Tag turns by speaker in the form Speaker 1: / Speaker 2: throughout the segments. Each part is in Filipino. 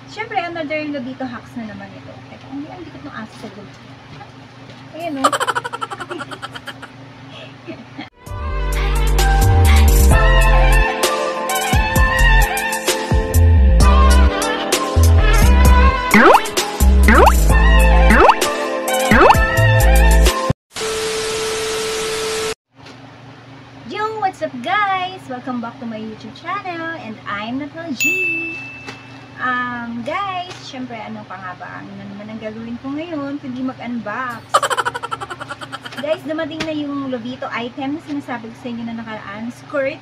Speaker 1: Siyempre, another Lobito hacks na naman ito. Teka, ang dikit ng aso sa gulo. Ayan o. Yo! What's up guys? Welcome back to my YouTube channel and I'm Natal G. Guys, syempre ano pa nga ba? Ano naman ang gagawin ko ngayon kundi mag-unbox. Guys, dumating na yung Lobito item na sinasabi ko sa inyo na nakaraan. Skirt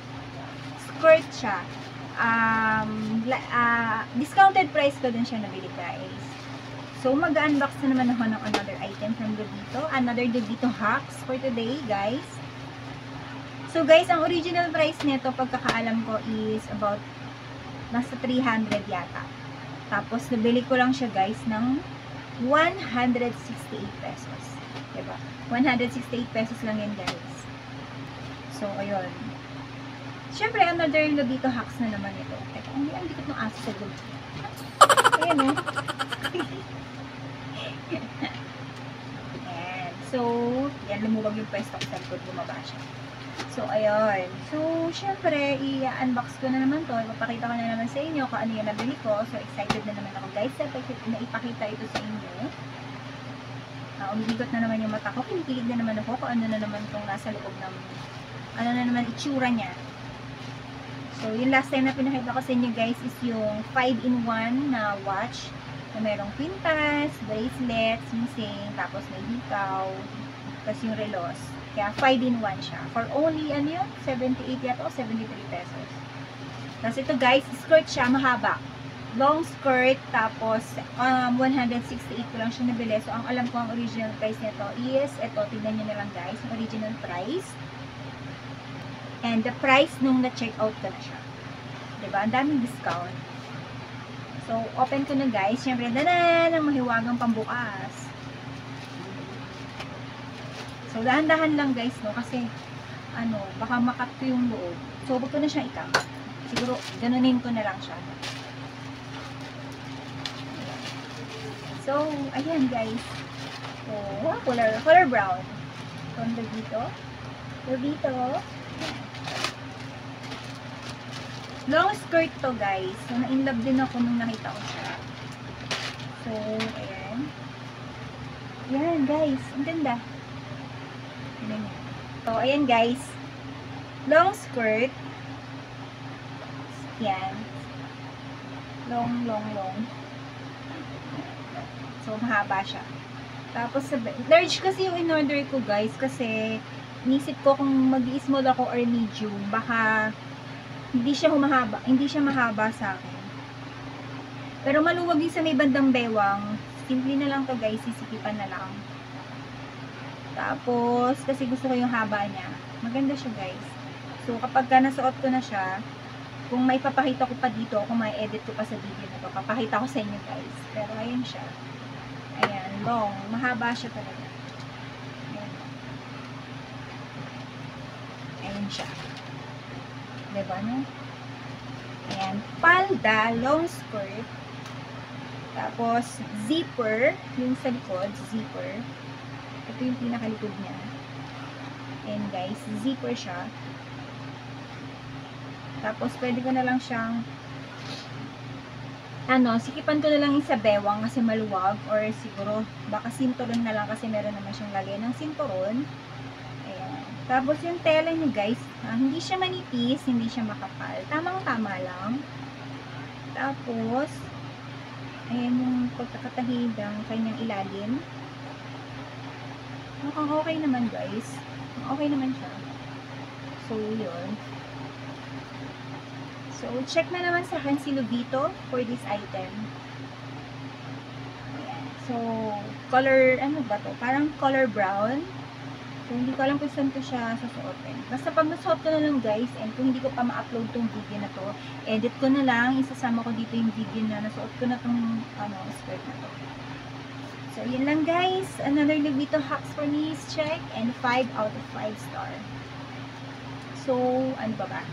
Speaker 1: siya. Discounted price ko din siya nabili guys. So, mag-unbox na naman ako ng another item from Lobito. Another Lobito hacks for today guys. So guys, ang original price nito pagkakaalam ko is about nasa 300 yata. Tapos nabili ko lang siya guys ng 168 pesos. Diba? 168 pesos lang yan guys. So ayun. Syempre another Lobito hacks na naman ito. Teka, ang dikit ng aso sa gulo. Ayan o. Ayan. So, yan lumubag yung pwesto ko sa likod, bumaba siya. So, ayun. So, syempre, i-unbox ko na naman to. Ipapakita ko na naman sa inyo kung ano yung nabili ko. So, excited na naman ako guys na ipakita ito sa inyo. Umiikot na naman yung mata ko. Kinikilig na naman ako kung ano na naman itong nasa loob ng, ano na naman itsura niya. So, yung last time na pinakita ko sa inyo guys is yung 5-in-1 na watch. Na merong pintas, bracelet, singsing, tapos may hikaw, tapos yung relos. Kaya 5-in-1 siya. For only, ano yun? 78 yata o 73 pesos. Tapos ito guys, skirt siya, mahaba. Long skirt, tapos 168 ko lang siya nabili. So, ang alam ko ang original price nito is, ito, tignan nyo na lang guys, ang original price. And the price nung na-check out ko na siya. Diba? Ang daming discount. So, open ko na guys. Siyempre, danan ang mahiwagang pambukas. So, dahan-dahan lang guys, no? Kasi, ano, baka makat ko yung loob. So, huwag ko na siyang ikam. Siguro, ganunin ko na lang siya. So, ayan guys. So, color brown. So, Lobito. Long skirt to guys. So, na-inlove din ako nung nakita ko siya. So, ayan. Ayan guys. Ang ganda. So, ayan guys. Long skirt. Yan. Long. So, mahaba siya. Tapos, large kasi yung in-order ko guys. Kasi, inisip ko kung mag-i-small ako or medium, baka hindi siya mahaba sa akin. Pero maluwag yung sa may bandang bewang. Simple na lang to guys. Sisikipan na lang. Tapos, kasi gusto ko yung haba niya. Maganda siya guys. So, kapag nasuot ko na siya, kung may papakita ko pa dito, kung may edit ko pa sa video na to, papakita ko sa inyo guys. Pero, ayan siya. Ayan, long. Mahaba siya talaga. Ayan. Ayan siya. Diba, no? Ayan. Palda, long skirt. Tapos, zipper. Yung sa likod, zipper. Ito yung pinakalikod niya. And guys, zipper siya. Tapos, pwede ko na lang siyang sikipan ko na lang yung sa bewang kasi maluwag. Or siguro, baka sinturon na lang kasi meron naman siyang lagay ng sinturon. Ayan. Tapos, yung tela niya guys, hindi siya manipis, hindi siya makapal. Tamang-tama lang. Tapos, ayan yung pagkakatahid ng kanyang ilalim. Mukhang okay naman guys. Okay naman siya. So, yun. So, check na naman sa akin si Lobito for this item. Ayan. So, color, ano ba to? Parang color brown. So, hindi ko alam kung saan ko siya sasuotin. Basta pag nasuot ko na lang guys, and kung hindi ko pa ma-upload tong video na to, edit ko na lang, isasama ko dito yung video na nasuot ko na tong skirt na to. So, yun lang guys. Another Lobito hacks for me is check and 5 out of 5 star. So, ano pa ba?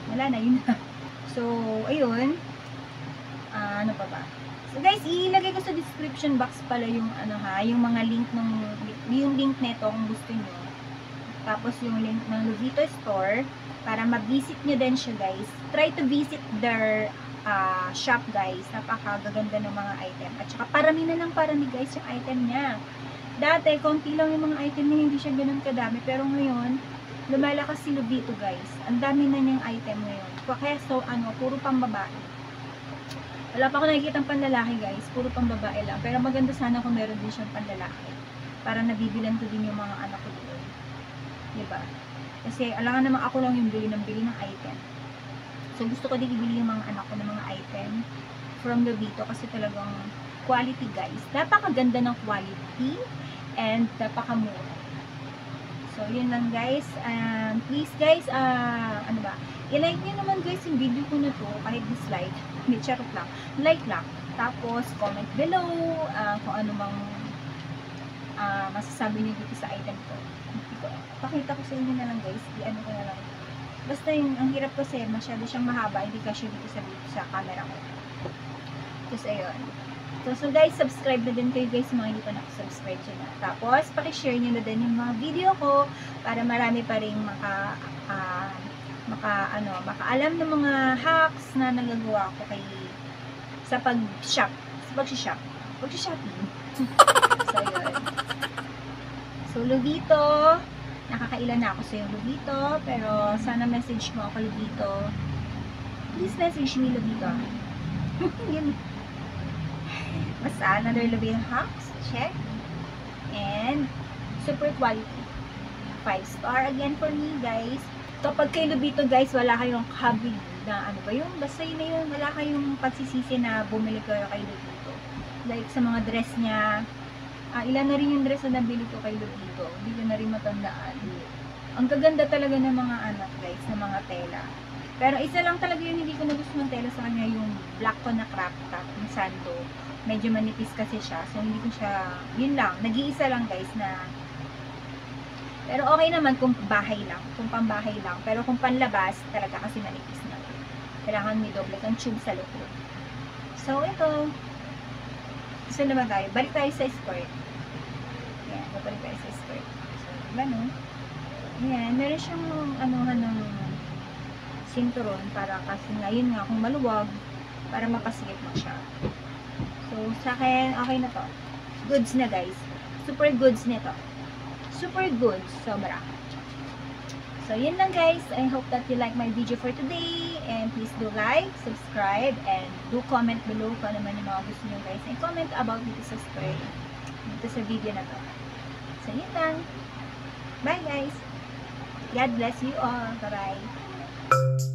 Speaker 1: Wala na, yun na. So, ayun. Ano pa ba? So guys, ilagay ko sa description box pala yung ano ha, yung mga link yung link nito kung gusto niyo. Tapos yung link ng Lovito Store para ma-visit niyo din siya guys. Try to visit their shop guys. Napakagaganda ng mga item. At saka parami na lang parami guys yung item niya. Dati, konti lang yung mga item niya, hindi siya ganun kadami. Pero ngayon, lumalakas si Lovito guys. Ang dami na niyang item ngayon. Kaya so, puro pang babae. Wala pa ako nakikita ang panlalaki guys. Puro pang babae lang. Pero maganda sana kung meron din siyang panlalaki. Para nabibilan ko din yung mga anak ko doon. Diba? Kasi alangan naman ako lang yung bili ng item. So gusto ko din ibili yung mga anak ko ng mga item from Lovito. Kasi talagang quality guys. Napakaganda ng quality. And napakamura. So yun lang guys. Please guys, i-like nyo naman guys yung video ko na to. Kahit dislike. Hindi, charot lang. Like lang. Tapos, comment below kung ano mang masasabi niyo dito sa item ko. Pakita ko sa inyo na lang guys. I-ano ko na lang. Basta yung, ang hirap kasi, masyado siyang mahaba. Hindi kasi dito sa camera ko. Tapos, ayun. So guys, subscribe na din kayo guys. Mga hindi pa nakasubscribe dyan na. Tapos, pakishare nyo na din yung mga video ko para marami pa rin makaalam ng mga hacks na nagagawa ko sa pag-shopping. So, yun. So, Lovito, nakakailan na ako sa yung Lovito, pero sana message mo ako, Lovito. Please message me, Lovito. Yun. Basta, another Lovito hacks. Check. And, super quality. 5-star again for me, guys. Kapag kay Lovito guys, wala kayong kabig na basta yun na yun, wala kayong pagsisisi na bumili kayo kay Lovito. Like sa mga dress niya, ilan na rin yung dress na nabili ko kay Lovito, hindi ko na rin matandaan. Ang gaganda talaga ng mga anak guys, ng mga tela. Pero isa lang talaga yun, hindi ko nagustuhan ng tela sa kanya, yung black ko na crop top, yung sando. Medyo manipis kasi siya, so hindi ko siya, yun lang, nag-iisa lang guys na. Pero okay naman kung bahay lang, kung pambahay lang. Pero kung panlabas, talaga kasi manipis na. Kailangan may doble kang tube sa loob. So, ito. Gusto naman tayo. Balik tayo sa skirt. Yan, balik tayo sa skirt. So, diba no? Yan, meron siyang ng sinturon para kasi ngayon nga, kung maluwag, para mapasigit mo siya. So, sa akin, okay na to. Goods na guys. Super goods nito. Super good. Sobra. So, yun lang guys. I hope that you like my video for today. And please do like, subscribe, and do comment below kung ano man yung mga gusto nyo guys. And comment about dito sa skirt. Dito sa video na to. So, yun lang. Bye guys. God bless you all. Bye-bye.